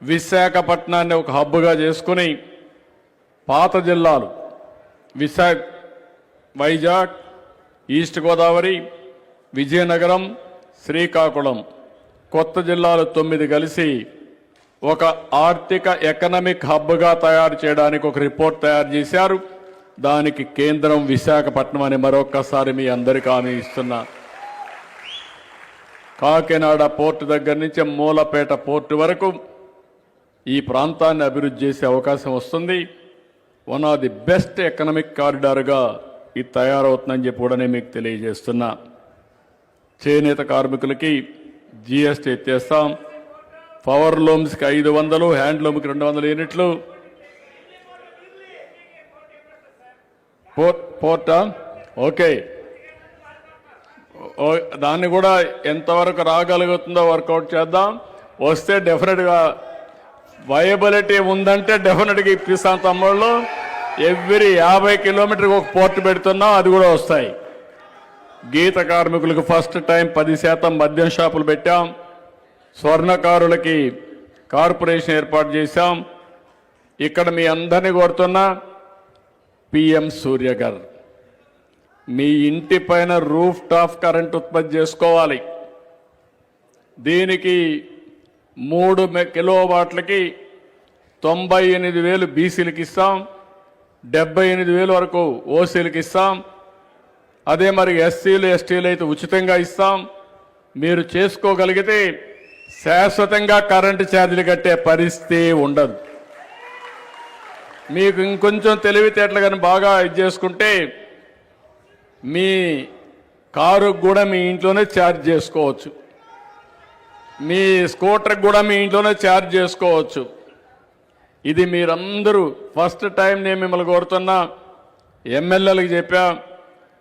విశాఖపట్నాన్ని ఒక హబ్గా చేసుకుని పాత జిల్లాలు వైజాగ్, ఈస్ట్ గోదావరి, విజయనగరం, శ్రీకాకుళం కొత్త జిల్లాలు 9 కలిసి ఒక ఆర్థిక ఎకనామిక్ హబ్గా తయారు చేయడానికి ఒక రిపోర్ట్ తయారు చేశారు. దానికి కేంద్రం విశాఖపట్నం అని మరొక్కసారి మీ అందరికీ హామీ ఇస్తున్నా. కాకినాడ పోర్టు దగ్గర నుంచి మూలపేట పోర్టు వరకు ఈ ప్రాంతాన్ని అభివృద్ధి చేసే అవకాశం వస్తుంది. One of the best economic కారిడార్గా ఇది తయారవుతుందని చెప్పి కూడా నేను మీకు తెలియజేస్తున్నా. చేనేత కార్మికులకి జీఎస్టీ ఎత్తేస్తాం. పవర్ లూమ్స్కి 500, హ్యాండ్లూమ్కి 200 యూనిట్లు. పోర్టా ఓకే, దాన్ని కూడా ఎంతవరకు రాగలుగుతుందో వర్కౌట్ చేద్దాం. వస్తే డెఫినెట్గా వయబిలిటీ ఉందంటే డెఫినెట్గా ఇప్పిస్తాం తమ్ముళ్ళు. ఎవ్రీ 50 కిలోమీటర్కి ఒక పోర్టు పెడుతున్నాం, అది కూడా వస్తాయి. గీత కార్మికులకు ఫస్ట్ టైం 10% మద్యం షాపులు పెట్టాం. స్వర్ణకారులకి కార్పొరేషన్ ఏర్పాటు చేశాం. ఇక్కడ మీ అందరినీ కోరుతున్నా, పిఎం సూర్యగర్ మీ ఇంటి పైన రూఫ్ టాప్ కరెంట్ ఉత్పత్తి చేసుకోవాలి. దీనికి 3 కిలోవాట్లకి 98,000 బీసీలకు ఇస్తాం, 78,000 వరకు ఓసీలకు ఇస్తాం. అదే మరి ఎస్సీలు ఎస్టీలు అయితే ఉచితంగా ఇస్తాం. మీరు చేసుకోగలిగితే శాశ్వతంగా కరెంటు ఛార్జీలు కట్టే పరిస్థితి ఉండదు. మీకు ఇంకొంచెం తెలివితేటలు కానీ బాగా ఇది చేసుకుంటే మీ కారుకు కూడా మీ ఇంట్లోనే ఛార్జ్ చేసుకోవచ్చు, మీ స్కూటర్కి కూడా మీ ఇంట్లోనే ఛార్జ్ చేసుకోవచ్చు. ఇది మీరందరూ ఫస్ట్ టైం నేను మిమ్మల్ని కోరుతున్నా. ఎమ్మెల్యేలకు చెప్పా,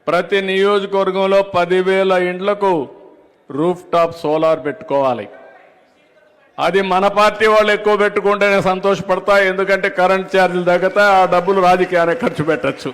ప్రతి నియోజకవర్గంలో 10,000 ఇండ్లకు రూఫ్ టాప్ సోలార్ పెట్టుకోవాలి. అది మన పార్టీ వాళ్ళు ఎక్కువ పెట్టుకుంటేనే సంతోషపడతా, ఎందుకంటే కరెంట్ ఛార్జీలు తగ్గుతాయి, ఆ డబ్బులు రాజకీయానికి ఖర్చు పెట్టచ్చు.